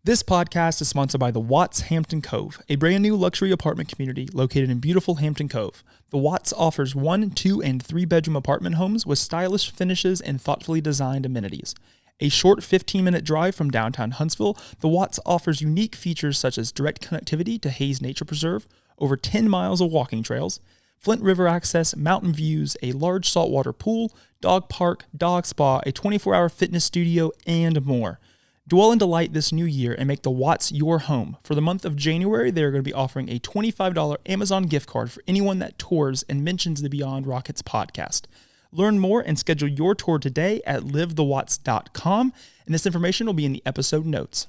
This podcast is sponsored by the Watts Hampton Cove, a brand new luxury apartment community located in beautiful Hampton Cove. The Watts offers 1, 2, and 3 bedroom apartment homes with stylish finishes and thoughtfully designed amenities. A short 15-minute drive from downtown Huntsville, the Watts offers unique features such as direct connectivity to Hayes Nature Preserve, over 10 miles of walking trails, Flint River access, mountain views, a large saltwater pool, dog park, dog spa, a 24-hour fitness studio, and more. Dwell in delight this new year and make the Watts your home. For the month of January, they're going to be offering a $25 Amazon gift card for anyone that tours and mentions the Beyond Rockets podcast. Learn more and schedule your tour today at livethewatts.com, and this information will be in the episode notes.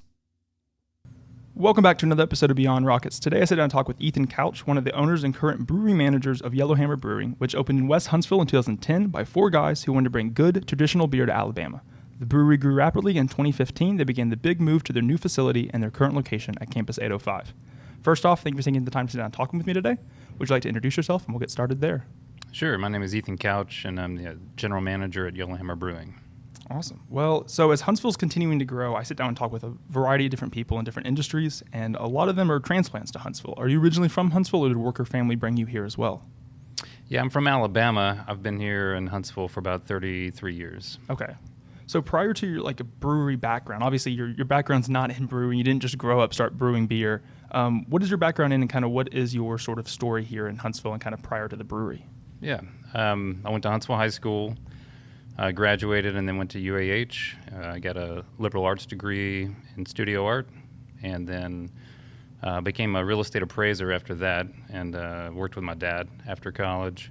Welcome back to another episode of Beyond Rockets. Today I sit down and talk with Ethan Couch, one of the owners and current brewery managers of Yellowhammer Brewing, which opened in West Huntsville in 2010 by 4 guys who wanted to bring good, traditional beer to Alabama. The brewery grew rapidly. In 2015, they began the big move to their new facility and their current location at Campus 805. First off, thank you for taking the time to sit down and talking with me today. Would you like to introduce yourself, and we'll get started there? Sure. My name is Ethan Couch, and I'm the general manager at Yellowhammer Brewing. Awesome. Well, so as Huntsville's continuing to grow, I sit down and talk with a variety of different people in different industries, and a lot of them are transplants to Huntsville. Are you originally from Huntsville, or did work or family bring you here as well? Yeah, I'm from Alabama. I've been here in Huntsville for about 33 years. Okay. So prior to your a brewery background, obviously your background's not in brewing. You didn't just grow up, start brewing beer. What is your background in, and kind of what is your sort of story here in Huntsville and kind of prior to the brewery? Yeah. I went to Huntsville High School, graduated, and then went to UAH. I got a liberal arts degree in studio art, and then became a real estate appraiser after that, and worked with my dad after college.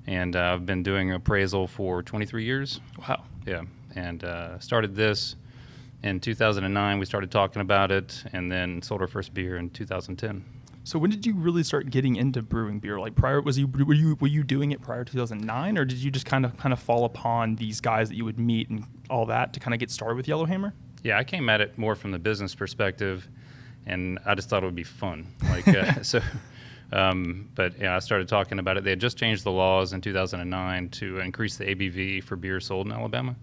And I've been doing appraisal for 23 years. Wow. Yeah. And started this in 2009. We started talking about it, and then sold our first beer in 2010. So when did you really start getting into brewing beer? Like prior, were you doing it prior to 2009, or did you just kind of fall upon these guys that you would meet and all that to kind of get started with Yellowhammer? Yeah, I came at it more from the business perspective, and I just thought it would be fun. But yeah, I started talking about it. They had just changed the laws in 2009 to increase the ABV for beer sold in Alabama.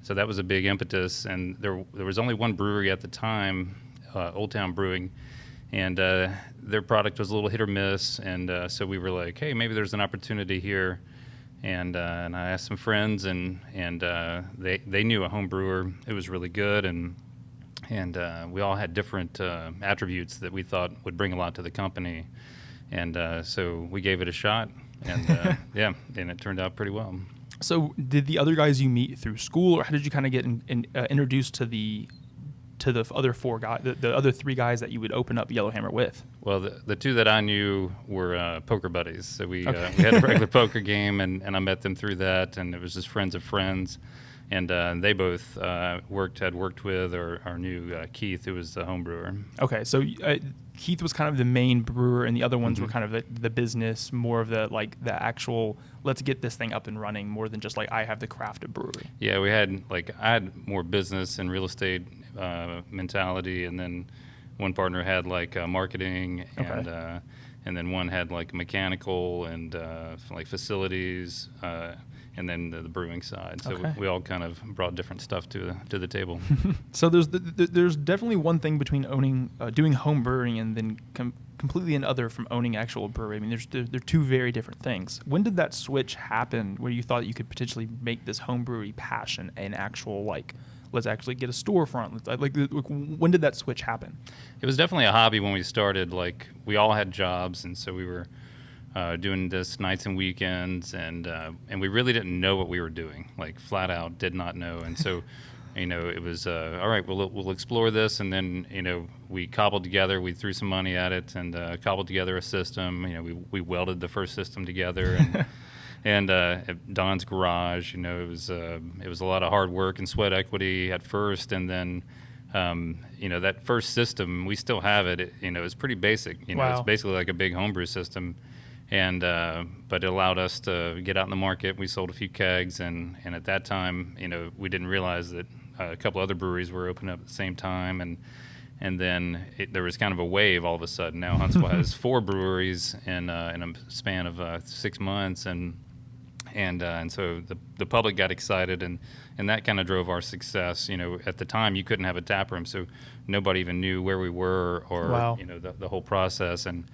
So that was a big impetus, and there was only one brewery at the time, Old Town Brewing, and their product was a little hit or miss, and so we were like, hey, maybe there's an opportunity here, and I asked some friends, and they knew a home brewer. It was really good, and we all had different attributes that we thought would bring a lot to the company, and so we gave it a shot, and yeah, and it turned out pretty well. So did the other guys you meet through school, or how did you kind of get introduced to the other 4 guys, the other 3 guys that you would open up Yellowhammer with? Well, the 2 that I knew were poker buddies. So we had a regular poker game, and I met them through that, and it was just friends of friends. And they both had worked with or knew Keith, who was the home brewer. Okay, so Keith was kind of the main brewer, and the other ones were kind of the business, more of the actual, let's get this thing up and running, more than just I have the craft of brewery. Yeah, I had more business and real estate mentality, and then one partner had marketing, and then one had mechanical and facilities. And then the brewing side. So we all kind of brought different stuff to the table. So there's definitely one thing between doing home brewing and then completely another from owning actual brewery. I mean, they're 2 very different things. When did that switch happen where you thought you could potentially make this home brewery passion an actual let's actually get a storefront? When did that switch happen? It was definitely a hobby when we started. We all had jobs, and so we were doing this nights and weekends, and we really didn't know what we were doing, flat out did not know. And so, it was, all right, we'll explore this. And then, we cobbled together, we threw some money at it, and cobbled together a system. We welded the first system together, and at Don's garage, it was a lot of hard work and sweat equity at first. And then, that first system, we still have it. It's pretty basic. Wow. It's basically like a big homebrew system. And but it allowed us to get out in the market. We sold a few kegs, and at that time, we didn't realize that a couple other breweries were opening up at the same time, and then there was kind of a wave all of a sudden. Now Huntsville has 4 breweries in a span of 6 months, and And so the public got excited, and that kind of drove our success. At the time, you couldn't have a tap room, so nobody even knew where we were or Wow. The whole process. And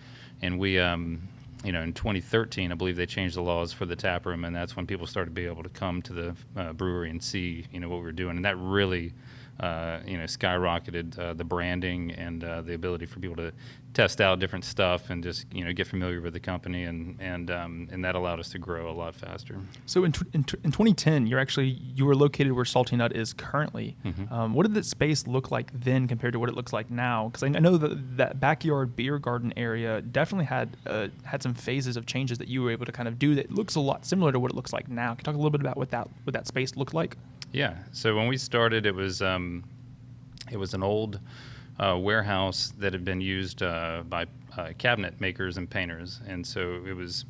we in 2013, I believe they changed the laws for the tap room, and that's when people started to be able to come to the brewery and see what we were doing, and that really skyrocketed the branding and the ability for people to test out different stuff and just get familiar with the company, and that allowed us to grow a lot faster. So in 2010, you were located where Salty Nut is currently. Mm-hmm. What did the space look like then compared to what it looks like now? Because I know that backyard beer garden area definitely had some phases of changes that you were able to kind of do that looks a lot similar to what it looks like now. Can you talk a little bit about what that space looked like? Yeah. So when we started, it was an old warehouse that had been used by cabinet makers and painters, and so it was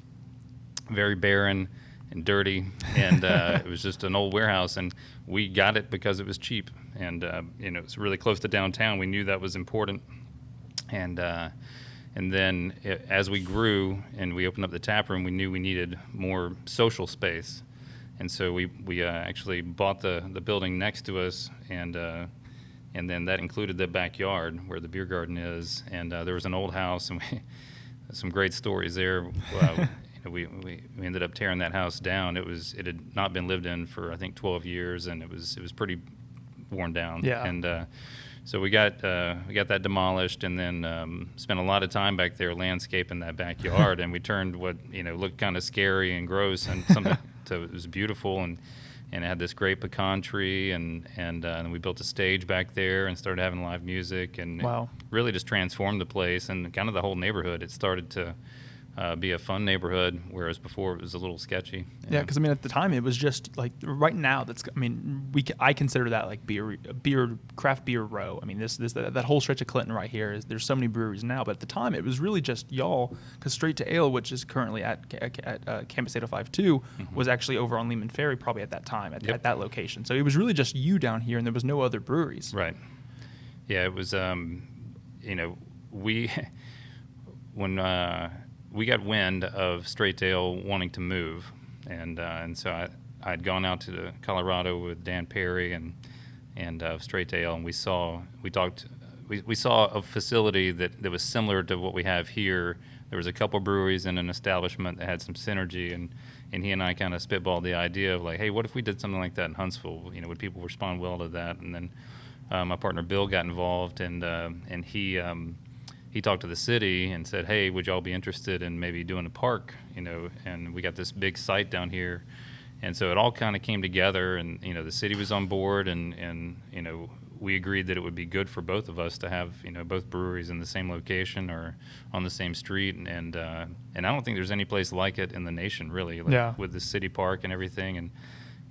very barren and dirty, and it was just an old warehouse. And we got it because it was cheap, and it was really close to downtown. We knew that was important, and then as we grew and we opened up the tap room, we knew we needed more social space. And so we actually bought the building next to us, and then that included the backyard where the beer garden is. And there was an old house, and some great stories there. We ended up tearing that house down. It had not been lived in for I think 12 years, and it was pretty worn down. Yeah. And so we got that demolished, and then spent a lot of time back there landscaping that backyard, and we turned what looked kind of scary and gross and something. So it was beautiful, and it had this great pecan tree, and we built a stage back there and started having live music, and Wow. it really just transformed the place and kind of the whole neighborhood. It started to be a fun neighborhood, whereas before it was a little sketchy. Yeah, because at the time it was just like right now. I consider that like craft beer row. I mean, that whole stretch of Clinton right here there's so many breweries now, but at the time it was really just y'all. Because Straight to Ale, which is currently at Campus 8052, was actually over on Lehman Ferry, probably at that time at that location. So it was really just you down here, and there was no other breweries. Right. Yeah, it was. We got wind of Straight to Ale wanting to move, and so I'd gone out to Colorado with Dan Perry and Straight to Ale, and we saw a facility that was similar to what we have here. There was a couple breweries and an establishment that had some synergy, and he and I kind of spitballed the idea of like, hey, what if we did something like that in Huntsville? Would people respond well to that? And then my partner Bill got involved, and he talked to the city and said, hey, would y'all be interested in maybe doing a park, and we got this big site down here. And so it all kind of came together, and, the city was on board, and we agreed that it would be good for both of us to have, both breweries in the same location or on the same street. And I don't think there's any place like it in the nation, really, with the city park and everything.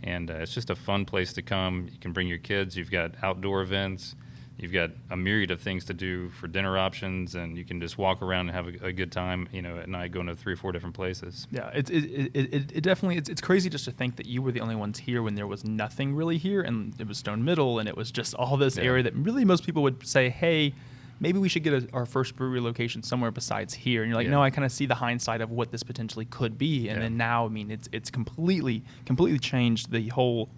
And it's just a fun place to come. You can bring your kids. You've got outdoor events. You've got a myriad of things to do for dinner options, and you can just walk around and have a good time, at night, going to 3 or 4 different places. Yeah, it definitely, it's crazy just to think that you were the only ones here when there was nothing really here, and it was Stone Middle, and it was just all this area that really most people would say, hey, maybe we should get our first brewery location somewhere besides here. And you're like, no, I kind of see the hindsight of what this potentially could be, and then now, I mean, it's completely changed the whole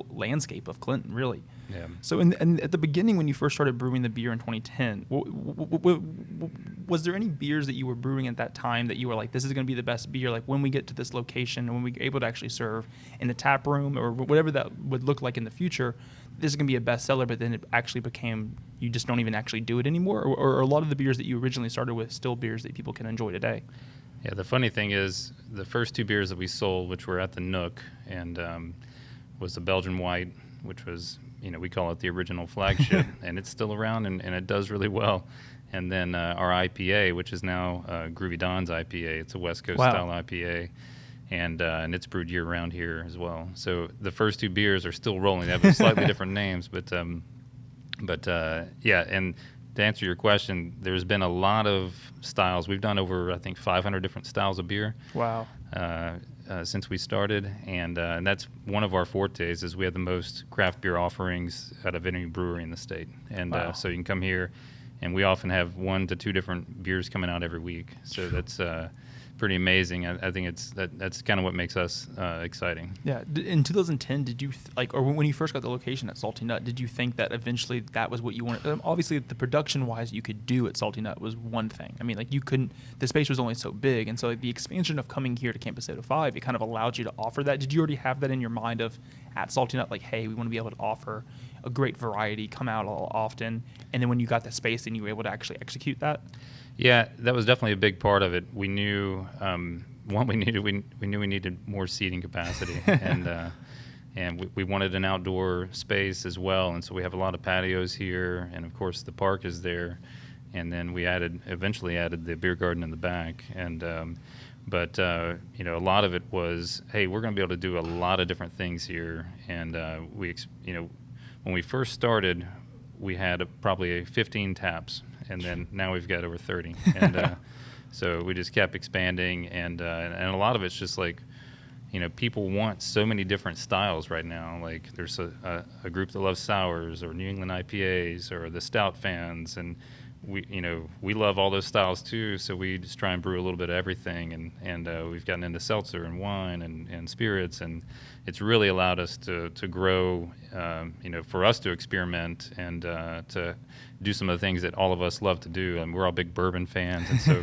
landscape of Clinton, really. Yeah. So, and at the beginning, when you first started brewing the beer in 2010, was there any beers that you were brewing at that time that you were like, this is going to be the best beer, like when we get to this location and when we're able to actually serve in the tap room or whatever that would look like in the future, this is going to be a bestseller, but then it actually became, you just don't even actually do it anymore? Or a lot of the beers that you originally started with still beers that people can enjoy today? Yeah, the funny thing is the first 2 beers that we sold, which were at the Nook, and was the Belgian White, which was, we call it the original flagship, and it's still around, and it does really well. And then our IPA, which is now Groovy Don's IPA. It's a West Coast style IPA, and it's brewed year round here as well. So the first 2 beers are still rolling. They have slightly different names, but yeah. And to answer your question, there's been a lot of styles. We've done over, I think, 500 different styles of beer. Wow. Since we started, and that's one of our fortes is we have the most craft beer offerings out of any brewery in the state. And so you can come here, and we often have 1 to 2 different beers coming out every week. So that's pretty amazing. I think that's kind of what makes us exciting. Yeah. In 2010, did you or when you first got the location at Salty Nut, did you think that eventually that was what you wanted? Obviously, the production-wise you could do at Salty Nut was one thing. I mean, like you couldn't. The space was only so big, and so like the expansion of coming here to Campus 805, it kind of allowed you to offer that. Did you already have that in your mind of at Salty Nut, like, hey, we want to be able to offer a great variety, come out all often, and then when you got the space, then you were able to actually execute that? Yeah, that was definitely a big part of it. We knew we knew we needed more seating capacity, and we wanted an outdoor space as well. And so we have a lot of patios here, and of course the park is there. And then we eventually added the beer garden in the back. And but a lot of it was, hey, we're going to be able to do a lot of different things here. And when we first started, we had probably 15 taps. And then now we've got over 30, and so we just kept expanding, and a lot of it's just like, people want so many different styles right now. Like there's a group that loves sours or New England IPAs or the stout fans, and we love all those styles too. So we just try and brew a little bit of everything, and we've gotten into seltzer and wine and spirits, and it's really allowed us to grow. For us to experiment and to do some of the things that all of us love to do. I mean, we're all big bourbon fans, and so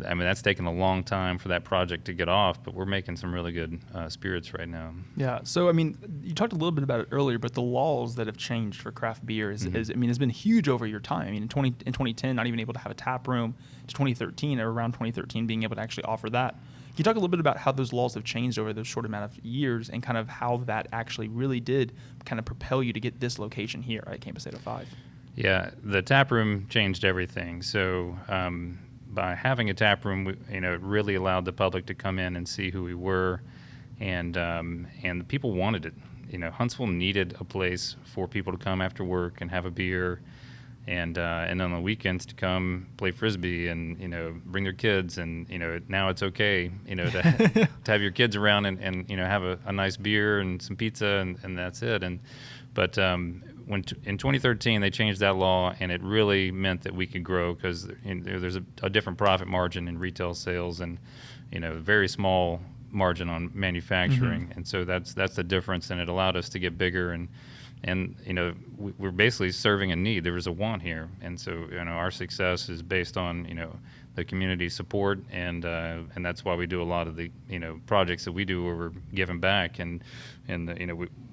I mean that's taken a long time for that project to get off. But we're making some really good spirits right now. Yeah. So I mean, you talked a little bit about it earlier, but the laws that have changed for craft beer has been huge over your time. I mean, in 2010, not even able to have a tap room, to 2013 or around 2013, being able to actually offer that. Can you talk a little bit about how those laws have changed over those short amount of years, and kind of how that actually really did kind of propel you to get this location here at Campus 805? Yeah, the tap room changed everything. So by having a tap room, it really allowed the public to come in and see who we were, and the people wanted it. Huntsville needed a place for people to come after work and have a beer, and on the weekends to come play frisbee and bring their kids, and now it's okay to have your kids around and have a nice beer and some pizza and that's it. But in 2013 they changed that law, and it really meant that we could grow, because there's a different profit margin in retail sales and very small margin on manufacturing, and so that's the difference, and it allowed us to get bigger, and we're basically serving a need. There was a want here, and so our success is based on the community support, and that's why we do a lot of the projects that we do where we're giving back, and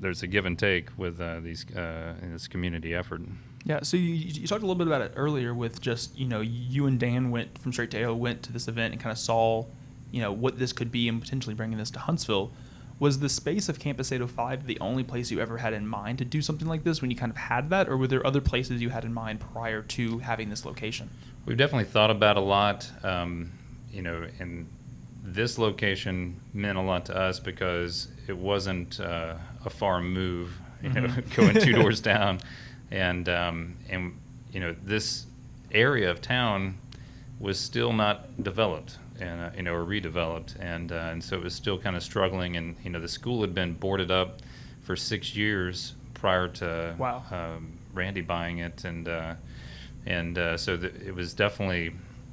there's a give and take with this community effort. Yeah, so you talked a little bit about it earlier with just you and Dan went from Straight to Ale, went to this event and kind of saw what this could be and potentially bringing this to Huntsville. Was the space of Campus 805 the only place you ever had in mind to do something like this when you kind of had that, or were there other places you had in mind prior to having this location? We've definitely thought about a lot, and this location meant a lot to us because it wasn't a far move, going 2 doors down, and this area of town was still not developed and or redeveloped, and so it was still kind of struggling, and the school had been boarded up for 6 years prior to Randy buying it, and so it was definitely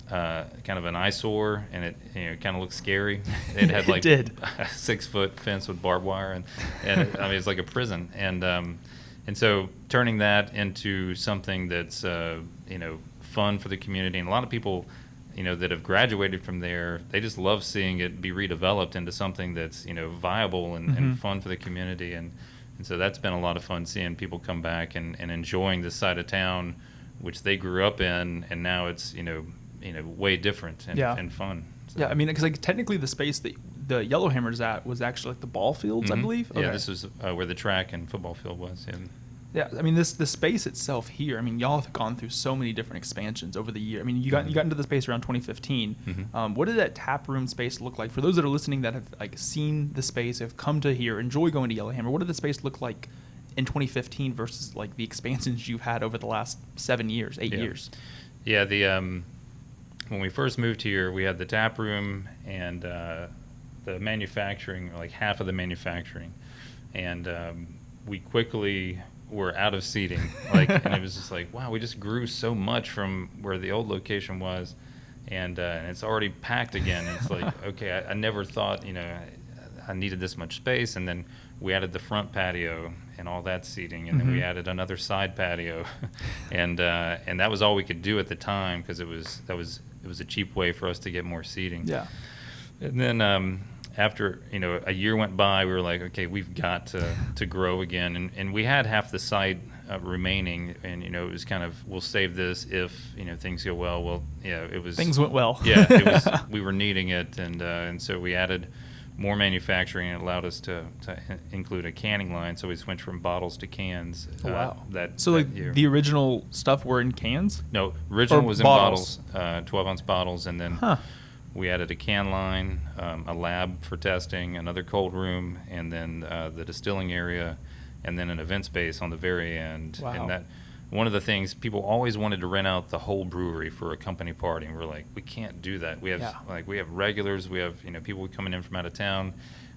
kind of an eyesore, and it kind of looked scary. It had like a 6-foot fence with barbed wire, and I mean it's like a prison, and so turning that into something that's fun for the community, and a lot of people that have graduated from there, they just love seeing it be redeveloped into something that's viable and fun for the community, and so that's been a lot of fun seeing people come back and enjoying this side of town which they grew up in, and now it's way different and fun. So. Yeah, I mean, because technically the space that the Yellowhammer's at was actually the ball fields, I believe. Yeah, this was where the track and football field was. Yeah, I mean, the space itself here, I mean, y'all have gone through so many different expansions over the year. I mean, you got into the space around 2015. What did that tap room space look like? For those that are listening that have seen the space, have come to here, enjoy going to Yellowhammer, what did the space look like in 2015 versus the expansions you've had over the last 7 years, 8 years? Yeah, when we first moved here, we had the tap room and the manufacturing, half of the manufacturing, and we quickly were out of seating, and it was just wow, we just grew so much from where the old location was, and it's already packed again. And it's like, okay, I never thought, I needed this much space. And then we added the front patio and all that seating, and then we added another side patio, and that was all we could do at the time because it was a cheap way for us to get more seating. Yeah. And then after a year went by, we were like, okay, we've got to grow again, and we had half the site remaining, and it was kind of, we'll save this if things go well. Well, yeah, it was, things went well. Yeah, it was, we were needing it, and so we added more manufacturing, and it allowed us to include a canning line. So we switched from bottles to cans. Wow. So like year. The original stuff were in cans? No, original was bottles? In bottles, 12-ounce bottles, and then we added a can line, a lab for testing, another cold room, and then the distilling area, and then an event space on the very end. Wow. And that, one of the things, people always wanted to rent out the whole brewery for a company party, and we're like, we can't do that. We have we have regulars, we have people coming in from out of town.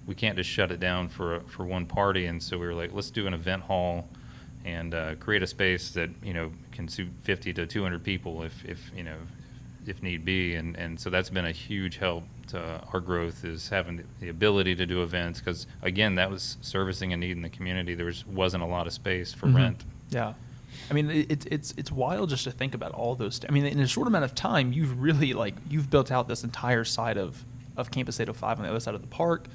We can't just shut it down for one party. And so we were like, let's do an event hall and create a space that can suit 50 to 200 people if need be. And so that's been a huge help to our growth, is having the ability to do events, because again, that was servicing a need in the community. There wasn't a lot of space for rent. Yeah. I mean, it's wild just to think about all those. I mean, in a short amount of time, you've really you've built out this entire side of Campus 805 on the other side of the park,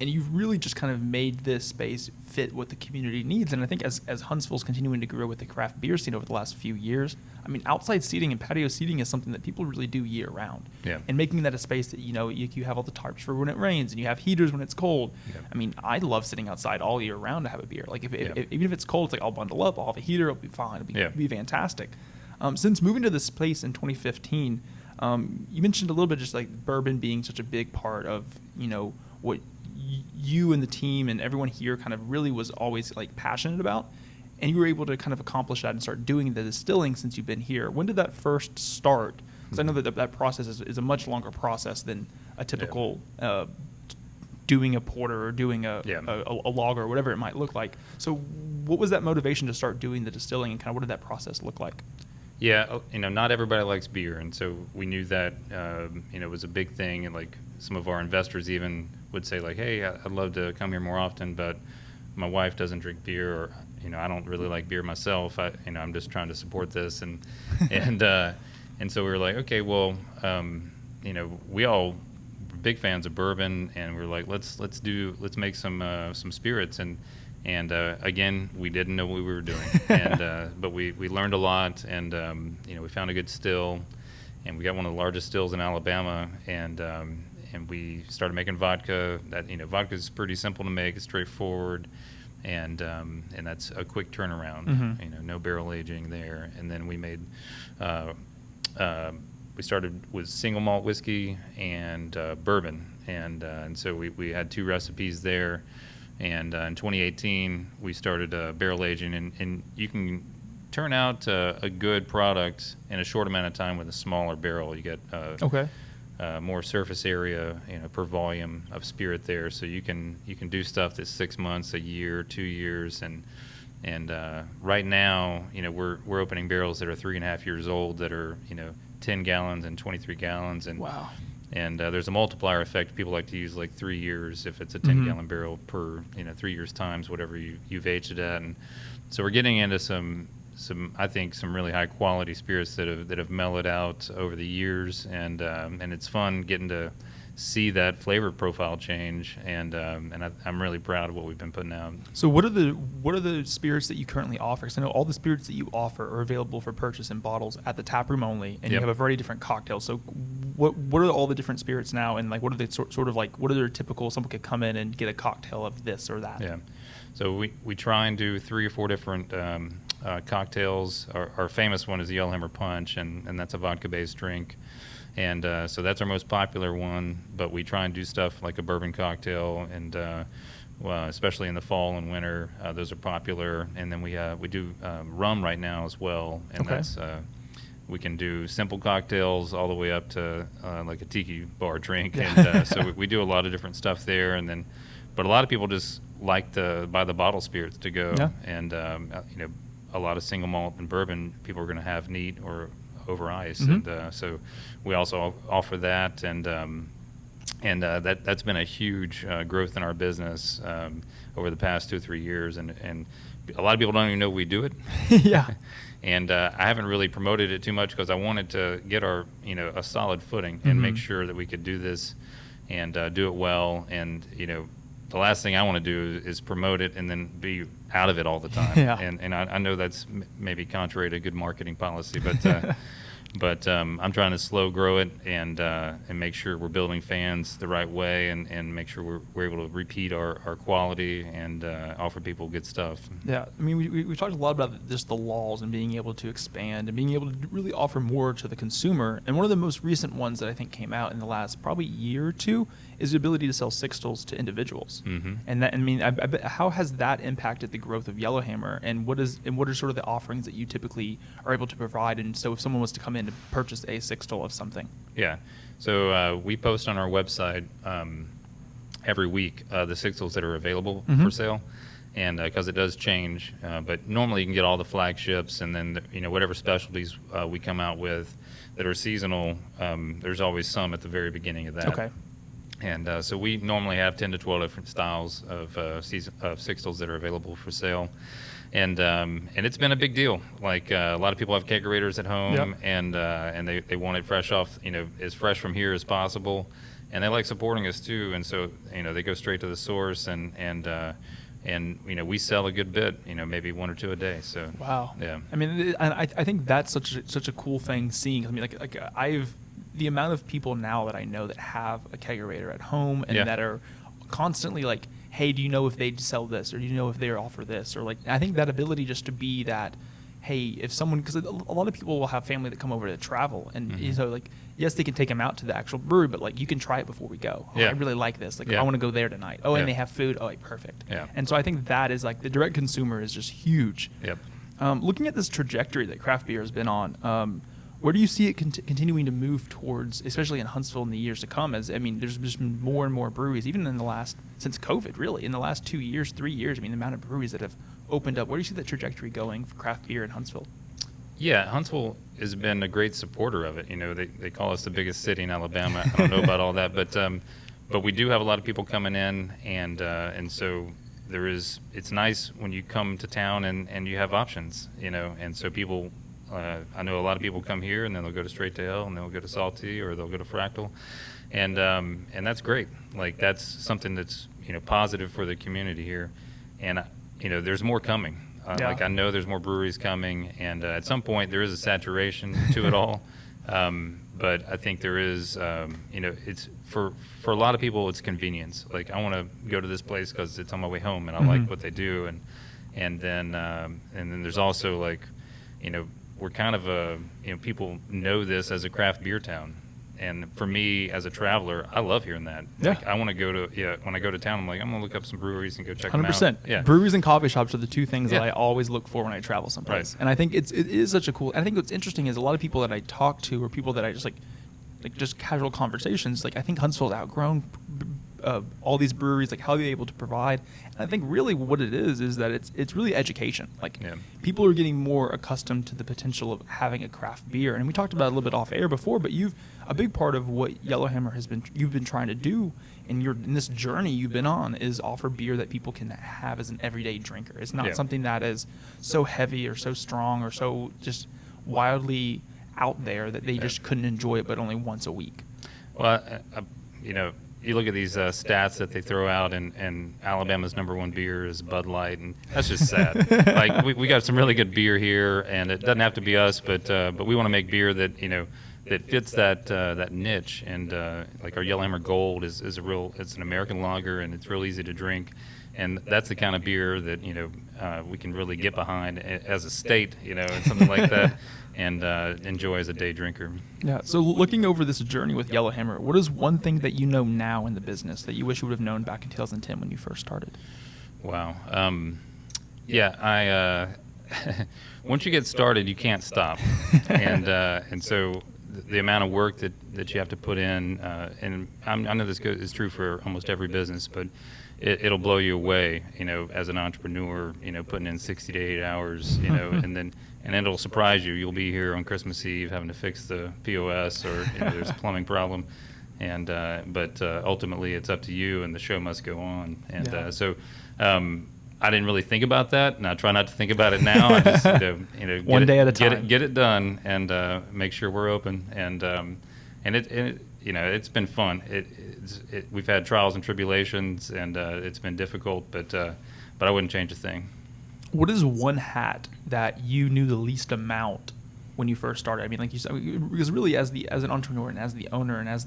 and you've really just kind of made this space fit what the community needs. And I think as Huntsville's continuing to grow with the craft beer scene over the last few years, I mean, outside seating and patio seating is something that people really do year round. Yeah. And making that a space that you have all the tarps for when it rains, and you have heaters when it's cold. Yeah. I mean, I love sitting outside all year round to have a beer. Like if even if it's cold, it's like I'll bundle up, I'll have a heater, it'll be fine, it'll be fantastic. Since moving to this place in 2015, you mentioned a little bit just like bourbon being such a big part of what you and the team and everyone here kind of really was always passionate about, and you were able to kind of accomplish that and start doing the distilling since you've been here. When did that first start? Because I know that process is a much longer process than a typical doing a porter or doing a lager or whatever it might look like. So what was that motivation to start doing the distilling, and kind of what did that process look like? Yeah, not everybody likes beer, and so we knew that it was a big thing, and some of our investors even would say hey, I'd love to come here more often, but my wife doesn't drink beer, or I don't really like beer myself. I'm just trying to support this, and so we were like, okay, well, we all were big fans of bourbon, and we were like, let's make some spirits, and again, we didn't know what we were doing, but we learned a lot, and we found a good still, and we got one of the largest stills in Alabama, and we started making vodka. That vodka is pretty simple to make, it's straightforward, and that's a quick turnaround. No barrel aging there, and then we made. We started with single malt whiskey and bourbon, and so we had two recipes there. And in 2018, we started barrel aging, and you can turn out a good product in a short amount of time with a smaller barrel. You get more surface area, per volume of spirit there, so you can do stuff that's 6 months, a year, 2 years, and right now, we're opening barrels that are 3.5 years old that are 10 gallons and 23 gallons, and wow. And there's a multiplier effect. People like to use 3 years if it's a 10-gallon barrel per 3 years times whatever you've aged it at. And so we're getting into some I think some really high quality spirits that have mellowed out over the years, and it's fun getting to see that flavor profile change, and I'm really proud of what we've been putting out. So what are the spirits that you currently offer? Because I know all the spirits that you offer are available for purchase in bottles at the tap room only, and you have a variety of different cocktails. So what are all the different spirits now, and what are they sort of what are their typical? Someone could come in and get a cocktail of this or that. Yeah, so we try and do 3 or 4 different cocktails. Our famous one is the Yellowhammer Punch, and that's a vodka-based drink. And so that's our most popular one, but we try and do stuff like a bourbon cocktail, and especially in the fall and winter, those are popular. And then we do rum right now as well, and that's we can do simple cocktails all the way up to like a tiki bar drink, and so we do a lot of different stuff there. And then, but a lot of people just like to buy the bottle spirits to go, and a lot of single malt and bourbon people are going to have neat or over ice, and so we also offer that, and that's been a huge growth in our business over the past 2 or 3 years, and a lot of people don't even know we do it. Yeah. And I haven't really promoted it too much because I wanted to get our, a solid footing and make sure that we could do this and do it well. And, the last thing I want to do is promote it and then be out of it all the time. Yeah. And I know that's maybe contrary to good marketing policy, but but I'm trying to slow grow it and make sure we're building fans the right way and make sure we're able to repeat our quality and offer people good stuff. Yeah, I mean, we talked a lot about just the laws and being able to expand and being able to really offer more to the consumer. And one of the most recent ones that I think came out in the last probably year or two is the ability to sell sixtels to individuals. And that, I mean, I bet, how has that impacted the growth of Yellowhammer? And what are sort of the offerings that you typically are able to provide? And so if someone was to come in to purchase a sixtel of something. Yeah. So we post on our website every week the sixtels that are available for sale, and because it does change. But normally you can get all the flagships, and then whatever specialties we come out with that are seasonal. There's always some at the very beginning of that. Okay. And so we normally have 10 to 12 different styles of sixtels that are available for sale. And it's been a big deal. Like a lot of people have kegerators at home, and they want it fresh off, as fresh from here as possible. And they like supporting us too. And so they go straight to the source, and we sell a good bit, maybe 1 or 2 a day. So wow. Yeah. I mean, I think that's such a cool thing seeing. I mean, like the amount of people now that I know that have a kegerator at home and that are constantly like, hey, do you know if they sell this, or do you know if they offer this, or like, I think that ability just to be that, hey, if someone, because a lot of people will have family that come over to travel, and so like, yes, they can take them out to the actual brewery, but like, you can try it before we go. Oh, I really like this. Like, I want to go there tonight. Oh, and they have food. Oh, like, perfect. Yeah. And so I think that is like the direct consumer is just huge. Yep. Looking at this trajectory that craft beer has been on, where do you see it continuing to move towards, especially in Huntsville in the years to come? As I mean, there's just been more and more breweries, even in the last, since COVID, really, in the last 2 years, 3 years. I mean, the amount of breweries that have opened up. Where do you see that trajectory going for craft beer in Huntsville? Yeah, Huntsville has been a great supporter of it. They call us the biggest city in Alabama. I don't know about all that, but we do have a lot of people coming in, and so it's nice when you come to town and you have options, and so people. I know a lot of people come here and then they'll go to Straight to Hell and they'll go to Salty or they'll go to Fractal, and that's great. Like, that's something that's positive for the community here, and there's more coming. Like, I know there's more breweries coming, and at some point there is a saturation to it all. But I think there is, it's for a lot of people it's convenience. Like, I want to go to this place because it's on my way home and I like what they do, and then there's also like, we're kind of people know this as a craft beer town, and for me as a traveler, I love hearing that. Yeah. Like, I want to go to when I go to town, I'm like, I'm gonna look up some breweries and go check 100%. them out. Yeah. Breweries and coffee shops are the two things that I always look for when I travel someplace. Right. And I think it is such a cool. And I think what's interesting is a lot of people that I talk to or people that I just like just casual conversations. Like, I think Huntsville's outgrown all these breweries, like how they're able to provide. And I think really what it is that it's really education. Like, people are getting more accustomed to the potential of having a craft beer. And we talked about it a little bit off air before, but a big part of what Yellowhammer you've been trying to do in this journey you've been on is offer beer that people can have as an everyday drinker. It's not something that is so heavy or so strong or so just wildly out there that they just couldn't enjoy it, but only once a week. Well, you look at these stats that they throw out, and Alabama's #1 beer is Bud Light, and that's just sad. Like, we got some really good beer here, and it doesn't have to be us, but we want to make beer that that fits that niche, and like our Yellowhammer Gold is it's an American lager, and it's real easy to drink, and that's the kind of beer that we can really get behind as a state, and something like that. And enjoy as a day drinker. Yeah. So looking over this journey with Yellowhammer, what is one thing that you know now in the business that you wish you would have known back in 2010 when you first started? Wow. Once you get started, you can't stop, and so the amount of work that you have to put in, and I know this is true for almost every business, but it'll blow you away, as an entrepreneur, putting in 60 to 8 hours, and it'll surprise you. You'll be here on Christmas Eve having to fix the POS, or there's a plumbing problem, but ultimately it's up to you, and the show must go on. And so I didn't really think about that, and I try not to think about it now. I just one day at a time, get it done, and make sure we're open, and it's been fun. We've had trials and tribulations, and it's been difficult, but I wouldn't change a thing. What is one hat that you knew the least amount when you first started? I mean, like you said, because really as an entrepreneur and as the owner and as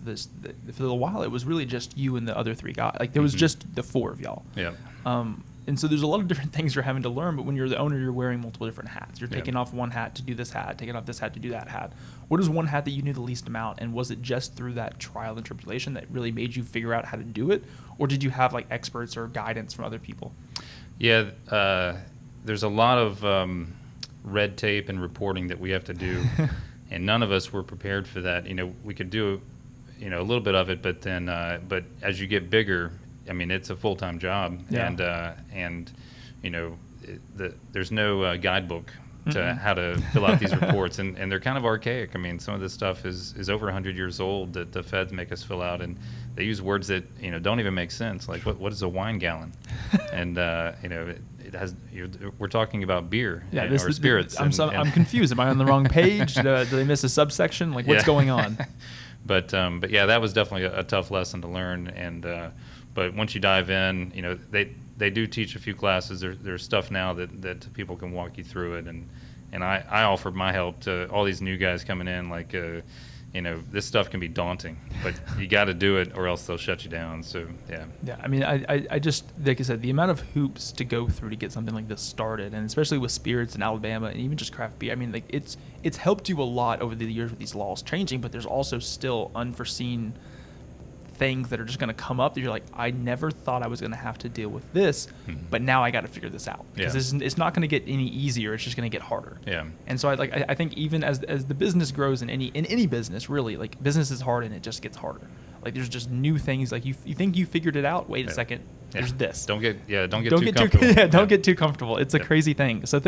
for a while, it was really just you and the other three guys. Like there was just the four of y'all. Yeah. And so there's a lot of different things you're having to learn, but when you're the owner, you're wearing multiple different hats. You're taking off one hat to do this hat, taking off this hat to do that hat. What is one hat that you knew the least amount, and was it just through that trial and tribulation that really made you figure out how to do it, or did you have like experts or guidance from other people? Yeah, there's a lot of red tape and reporting that we have to do, and none of us were prepared for that. We could do, a little bit of it, but then, but as you get bigger, I mean, it's a full-time job, and there's no guidebook to how to fill out these reports, and they're kind of archaic. I mean, some of this stuff is over 100 years old that the feds make us fill out, and they use words that don't even make sense. Like what is a wine gallon? And it has. We're talking about beer or spirits. I'm confused. Am I on the wrong page? Do they miss a subsection? Like what's going on? But yeah, that was definitely a tough lesson to learn, and but once you dive in, they do teach a few classes. There's stuff now that people can walk you through it, and I offered my help to all these new guys coming in. Like, this stuff can be daunting, but you got to do it, or else they'll shut you down. So yeah. Yeah, I mean, I just, like I said, the amount of hoops to go through to get something like this started, and especially with spirits in Alabama and even just craft beer. I mean, like it's helped you a lot over the years with these laws changing, but there's also still unforeseen things that are just going to come up that you're like, I never thought I was going to have to deal with this, but now I got to figure this out, because it's not going to get any easier. It's just going to get harder. Yeah. And so I think even as the business grows in any business, really, like business is hard and it just gets harder. Like there's just new things. Like you think you figured it out. Wait a second. There's this. Don't get too comfortable. Don't get too comfortable. It's a crazy thing. So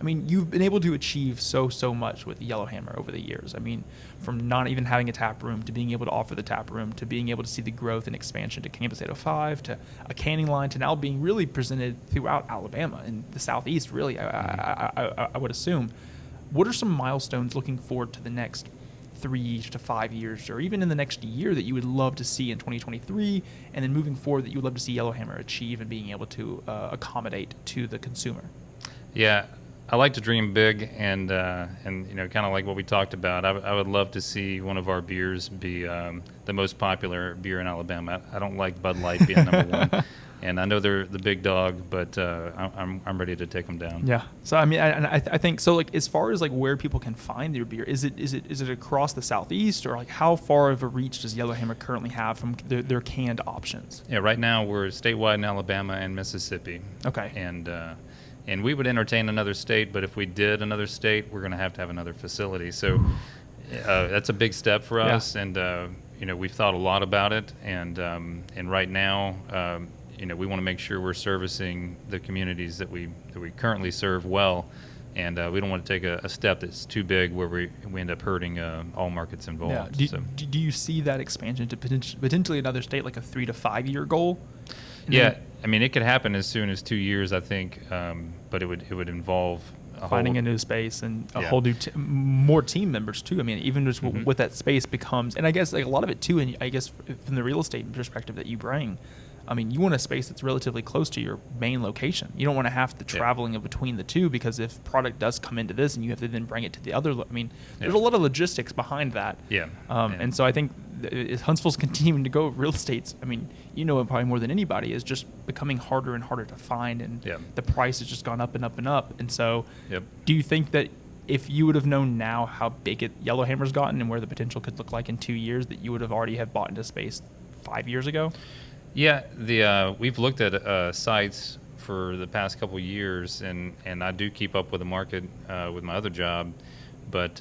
I mean, you've been able to achieve so much with Yellowhammer over the years. I mean, from not even having a tap room to being able to offer the tap room to being able to see the growth and expansion to Campus 805 to a canning line to now being really presented throughout Alabama and the Southeast, really, I would assume. What are some milestones looking forward to the next 3 to 5 years, or even in the next year, that you would love to see in 2023, and then moving forward that you would love to see Yellowhammer achieve and being able to accommodate to the consumer? Yeah, I like to dream big, and kind of like what we talked about. I would love to see one of our beers be the most popular beer in Alabama. I don't like Bud Light being number one, and I know they're the big dog, but I'm ready to take them down. Yeah. So I mean, I think so. Like as far as like where people can find their beer, is it across the Southeast, or like how far of a reach does Yellowhammer currently have from their canned options? Yeah. Right now we're statewide in Alabama and Mississippi. Okay. And we would entertain another state, but if we did another state, we're going to have another facility. So that's a big step for us, and we've thought a lot about it. And right now, we want to make sure we're servicing the communities that we currently serve well, and we don't want to take a step that's too big where we end up hurting all markets involved. Yeah. Do you see that expansion to potentially another state, like a 3 to 5 year goal? Yeah. I mean, it could happen as soon as 2 years, I think, but it would involve finding a new space and a whole new more team members too. I mean, even just what that space becomes, and I guess like a lot of it too. And I guess from the real estate perspective that you bring, I mean, you want a space that's relatively close to your main location. You don't want to have the traveling in between the two, because if product does come into this and you have to then bring it to the other, I mean, there's a lot of logistics behind that. And so I think Huntsville's continuing to go real estate's, I mean, it probably more than anybody, is just becoming harder and harder to find, and the price has just gone up and up and up. And so do you think that if you would have known now how big Yellowhammer's gotten and where the potential could look like in 2 years, that you would have already have bought into space 5 years ago? Yeah, we've looked at sites for the past couple of years, and I do keep up with the market with my other job, but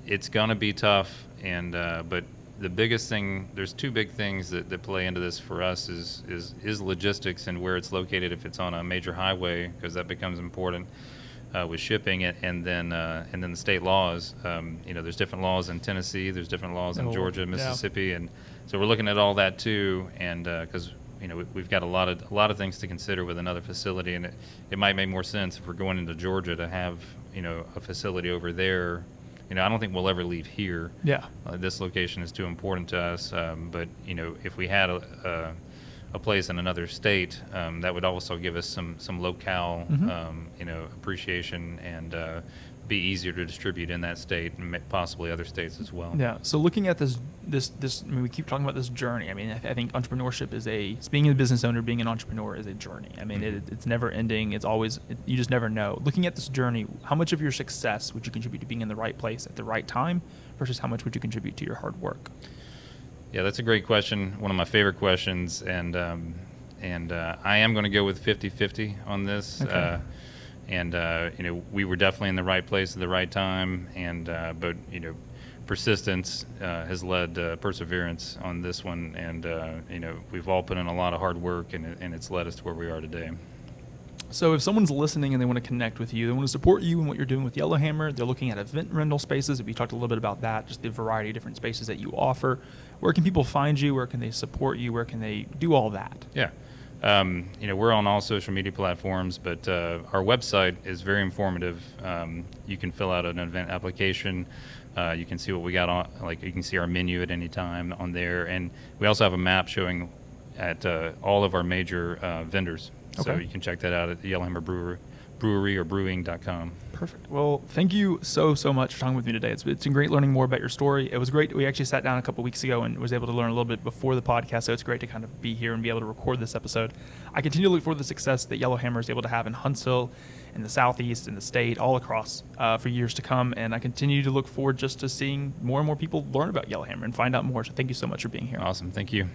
it's gonna be tough. And but the biggest thing, there's two big things that play into this for us is logistics and where it's located. If it's on a major highway, because that becomes important with shipping it, and then the state laws. There's different laws in Tennessee, there's different laws in Georgia, Mississippi, and so we're looking at all that too. And because we've got a lot of things to consider with another facility, and it might make more sense if we're going into Georgia to have a facility over there. I don't think we'll ever leave here. Yeah. This location is too important to us. But if we had a place in another state, that would also give us some locale, appreciation, and be easier to distribute in that state and possibly other states as well. Yeah. So looking at this, I mean, we keep talking about this journey. I mean, I think entrepreneurship being a business owner, being an entrepreneur is a journey. I mean, it's never ending. It's always, you just never know. Looking at this journey, how much of your success would you contribute to being in the right place at the right time versus how much would you contribute to your hard work? Yeah, that's a great question. One of my favorite questions. And I am going to go with 50-50 on this. Okay. We were definitely in the right place at the right time, but persistence has led perseverance on this one, and we've all put in a lot of hard work, and it's led us to where we are today. So if someone's listening and they want to connect with you, they want to support you and what you're doing with Yellowhammer, they're looking at event rental spaces. We talked a little bit about that, just the variety of different spaces that you offer. Where can people find you? Where can they support you? Where can they do all that? Yeah. We're on all social media platforms, but our website is very informative. You can fill out an event application. You can see what we got on, you can see our menu at any time on there. And we also have a map showing at all of our major vendors. Okay. So you can check that out at the Yellowhammer Brewery or brewing.com. Perfect. Well, thank you so much for talking with me today. It's been great learning more about your story. It was great. We actually sat down a couple weeks ago and was able to learn a little bit before the podcast, so it's great to kind of be here and be able to record this episode. I continue to look forward to the success that Yellowhammer is able to have in Huntsville, in the Southeast, in the state, all across for years to come, and I continue to look forward just to seeing more and more people learn about Yellowhammer and find out more. So thank you so much for being here. Awesome. Thank you.